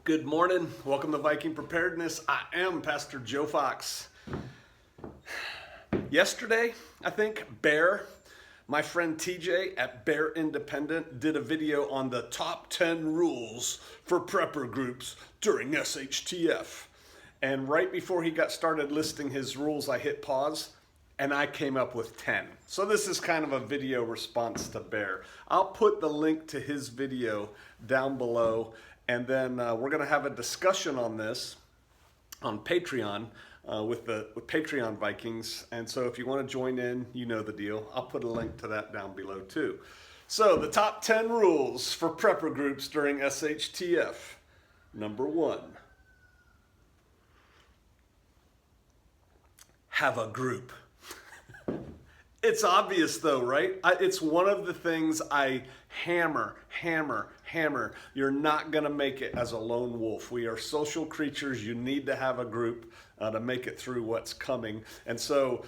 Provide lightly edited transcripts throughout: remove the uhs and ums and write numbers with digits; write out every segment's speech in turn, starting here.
Good morning. Welcome to Viking Preparedness. I am Pastor Joe Fox. Yesterday, I think, my friend TJ at Bear Independent did a video on the top 10 rules for prepper groups during SHTF. And right before he got started listing his rules, I hit pause and I came up with 10. So this is kind of a video response to Bear. I'll put the link to his video down below. And then we're going to have a discussion on this on Patreon with Patreon Vikings. And so if you want to join in, you know the deal. I'll put a link to that down below too. So the top 10 rules for prepper groups during SHTF. Number 1. Have a group. It's obvious though, right? It's one of the things I hammer. You're not gonna make it as a lone wolf. We are social creatures. You need to have a group to make it through what's coming. And so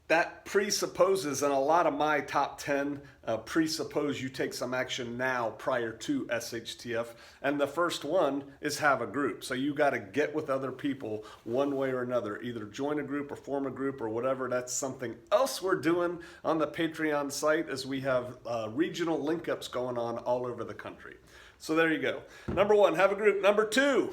that presupposes, and a lot of my top 10 presuppose you take some action now prior to SHTF. And the first one is have a group. So you got to get with other people one way or another, either join a group or form a group or whatever. That's something else we're doing on the Patreon site as we have regional link ups going on all over the country. So there you go. Number 1, have a group. Number 2,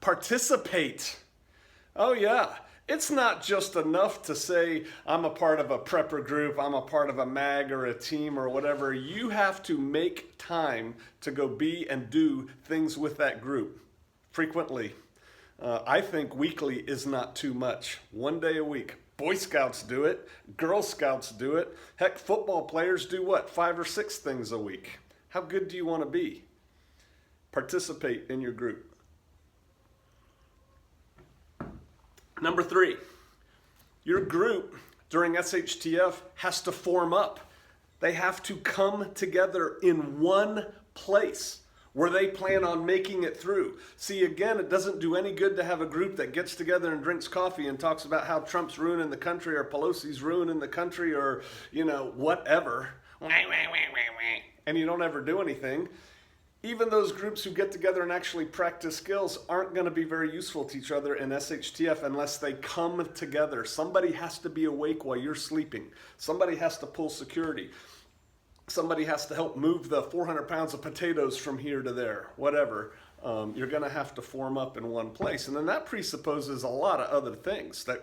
participate. Oh yeah. It's not just enough to say, I'm a part of a prepper group, I'm a part of a mag or a team or whatever. You have to make time to go be and do things with that group frequently. I think weekly is not too much. 1 day a week. Boy Scouts do it. Girl Scouts do it. Heck, football players do what? 5 or 6 things a week. How good do you want to be? Participate in your group. Number 3, your group during SHTF has to form up. They have to come together in one place where they plan on making it through. See, again, it doesn't do any good to have a group that gets together and drinks coffee and talks about how Trump's ruining the country or Pelosi's ruining the country or, whatever. And you don't ever do anything. Even those groups who get together and actually practice skills aren't going to be very useful to each other in SHTF unless they come together. Somebody has to be awake while you're sleeping. Somebody has to pull security. Somebody has to help move the 400 pounds of potatoes from here to there, whatever. You're going to have to form up in one place. And then that presupposes a lot of other things that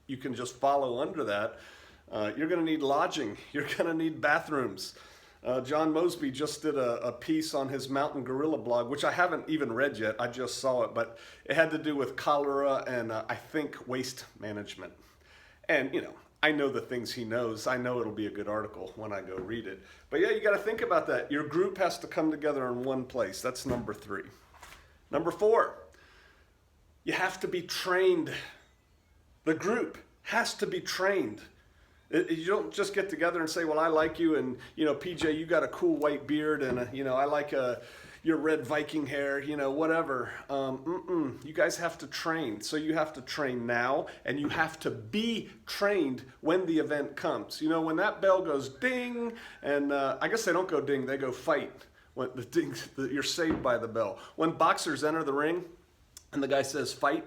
you can just follow under that. You're going to need lodging. You're going to need bathrooms. John Mosby just did a piece on his Mountain Gorilla blog, which I haven't even read yet. I just saw it, but it had to do with cholera and I think waste management. And, I know the things he knows. I know it'll be a good article when I go read it. But yeah, you got to think about that. Your group has to come together in one place. That's number 3. Number 4, you have to be trained. The group has to be trained. You don't just get together and say, well, I like you, and, PJ, you got a cool white beard, and, I like your red Viking hair, whatever. You guys have to train. So you have to train now, and you have to be trained when the event comes. When that bell goes ding, and I guess they don't go ding, they go fight. When the ding, you're saved by the bell. When boxers enter the ring, and the guy says fight,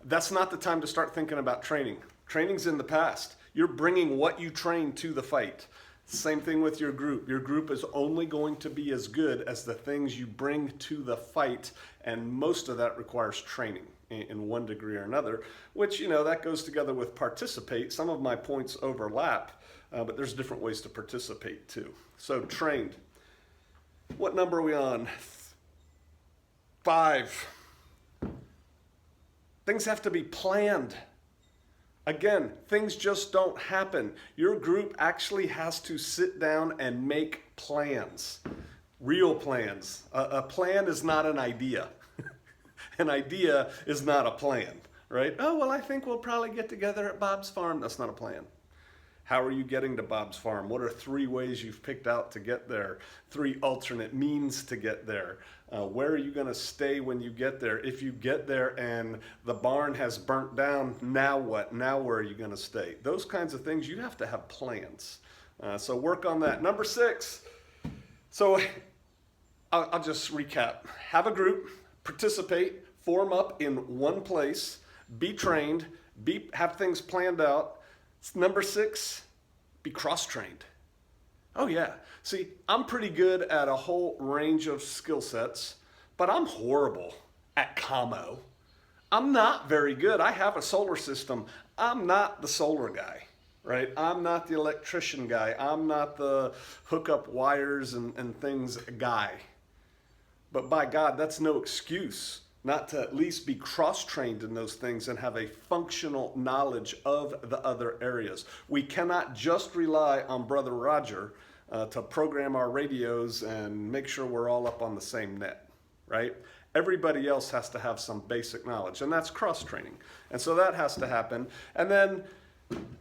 that's not the time to start thinking about training. Training's in the past. You're bringing what you train to the fight. Same thing with your group. Your group is only going to be as good as the things you bring to the fight, and most of that requires training in one degree or another, which, that goes together with participate. Some of my points overlap, but there's different ways to participate too. So trained. What number are we on? 5. Things have to be planned. Again, things just don't happen. Your group actually has to sit down and make plans, real plans. A plan is not an idea. An idea is not a plan, right? Oh, well, I think we'll probably get together at Bob's farm. That's not a plan. How are you getting to Bob's farm? What are 3 ways you've picked out to get there? 3 alternate means to get there. Where are you going to stay when you get there? If you get there and the barn has burnt down, now what? Now where are you going to stay? Those kinds of things, you have to have plans. So work on that. Number 6. So I'll just recap. Have a group, participate, form up in one place, be trained, have things planned out. Number 6, be cross-trained. Oh yeah, see, I'm pretty good at a whole range of skill sets, but I'm horrible at commo. I'm not very good. I have a solar system. I'm not the solar guy, right? I'm not the electrician guy. I'm not the hook up wires and things guy. But by God, that's no excuse not to at least be cross-trained in those things and have a functional knowledge of the other areas. We cannot just rely on Brother Roger to program our radios and make sure we're all up on the same net, right? Everybody else has to have some basic knowledge, and that's cross-training. And so that has to happen. And then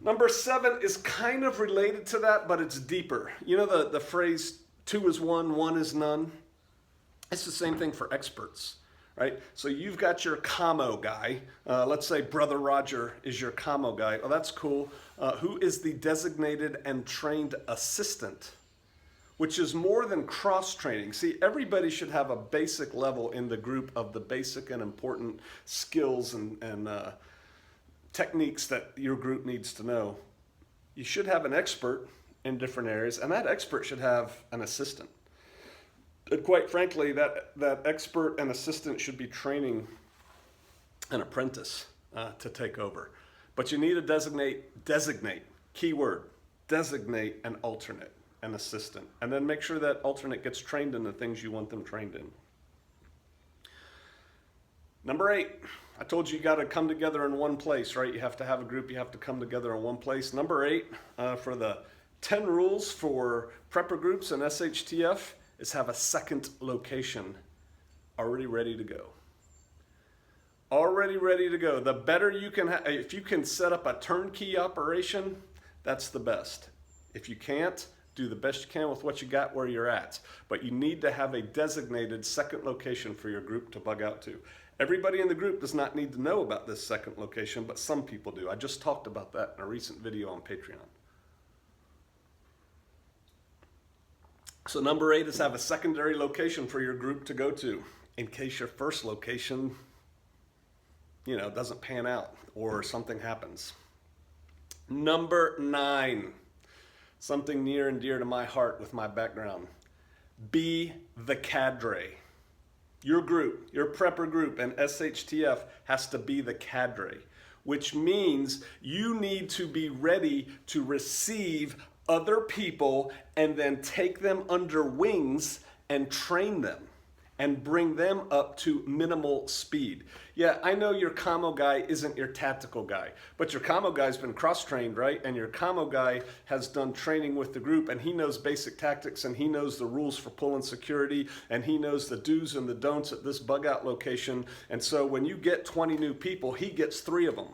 number 7 is kind of related to that, but it's deeper. You know the phrase, 2 is 1, 1 is none? It's the same thing for experts, right? So you've got your commo guy. Let's say Brother Roger is your commo guy. Oh, that's cool. Who is the designated and trained assistant, which is more than cross-training. See, everybody should have a basic level in the group of the basic and important skills and techniques that your group needs to know. You should have an expert in different areas, and that expert should have an assistant. And quite frankly, that expert and assistant should be training an apprentice to take over. But you need to designate, keyword, designate an alternate, an assistant, and then make sure that alternate gets trained in the things you want them trained in. Number 8, I told you got to come together in one place, right? You have to have a group, you have to come together in one place. Number 8, for the 10 rules for prepper groups and SHTF, is have a second location already ready to go. Already ready to go. The better you can if you can set up a turnkey operation, that's the best. If you can't, do the best you can with what you got where you're at. But you need to have a designated second location for your group to bug out to. Everybody in the group does not need to know about this second location, but some people do. I just talked about that in a recent video on Patreon. So number 8 is have a secondary location for your group to go to in case your first location, doesn't pan out or something happens. Number 9, something near and dear to my heart with my background. Be the cadre. Your group, your prepper group and SHTF has to be the cadre, which means you need to be ready to receive other people and then take them under wings and train them and bring them up to minimal speed. Yeah, I know your commo guy isn't your tactical guy, but your commo guy's been cross-trained, right? And your commo guy has done training with the group, and he knows basic tactics, and he knows the rules for pulling security, and he knows the do's and the don'ts at this bug out location. And so when you get 20 new people, he gets 3 of them.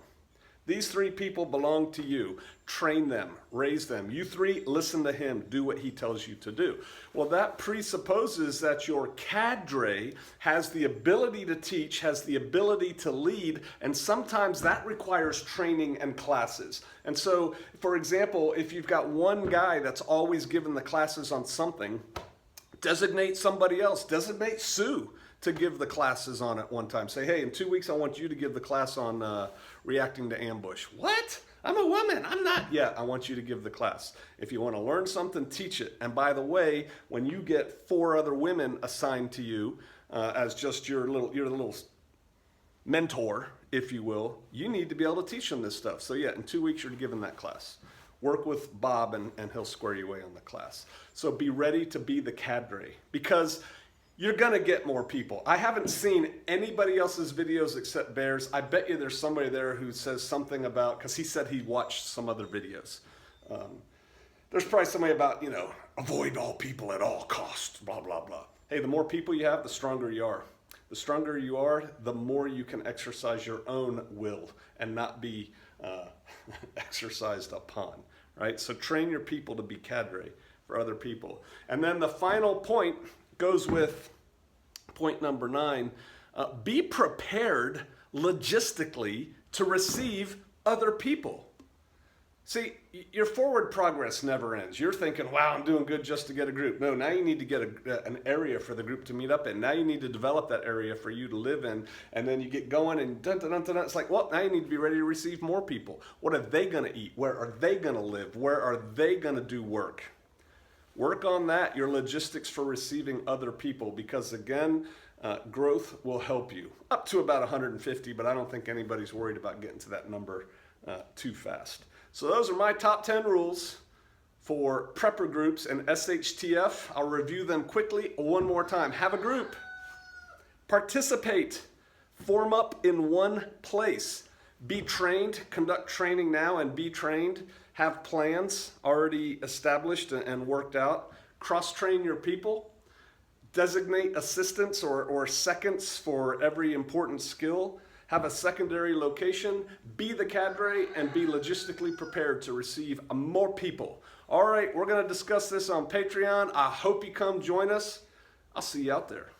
These 3 people belong to you. Train them, raise them. You 3, listen to him, do what he tells you to do. Well, that presupposes that your cadre has the ability to teach, has the ability to lead, and sometimes that requires training and classes. And so, for example, if you've got one guy that's always given the classes on something, designate somebody else. Designate Sue to give the classes on it one time. Say, hey, in 2 weeks, I want you to give the class on reacting to ambush. What? I'm a woman. I'm not. Yeah, I want you to give the class. If you want to learn something, teach it. And by the way, when you get 4 other women assigned to you as just your little mentor, if you will, you need to be able to teach them this stuff. So yeah, in 2 weeks, you're given that class. Work with Bob and he'll square you away on the class. So be ready to be the cadre, because you're going to get more people. I haven't seen anybody else's videos except Bear's. I bet you there's somebody there who says something about, because he said he watched some other videos. There's probably somebody about, avoid all people at all costs, blah, blah, blah. Hey, the more people you have, the stronger you are. The stronger you are, the more you can exercise your own will and not be exercised upon, right? So train your people to be cadre for other people. And then the final point goes with point number 9. Be prepared logistically to receive other people. See, your forward progress never ends. You're thinking, wow, I'm doing good just to get a group. No, now you need to get an area for the group to meet up in. Now you need to develop that area for you to live in. And then you get going and dun, dun, dun, dun, dun. It's like, well, now you need to be ready to receive more people. What are they going to eat? Where are they going to live? Where are they going to do work? Work on that, your logistics for receiving other people, because again, growth will help you. Up to about 150, but I don't think anybody's worried about getting to that number too fast. So those are my top 10 rules for prepper groups and SHTF. I'll review them quickly one more time. Have a group. Participate. Form up in one place. Be trained. Conduct training now and be trained. Have plans already established and worked out. Cross-train your people. Designate assistants or seconds for every important skill. Have a secondary location, be the cadre, and be logistically prepared to receive more people. All right, we're going to discuss this on Patreon. I hope you come join us. I'll see you out there.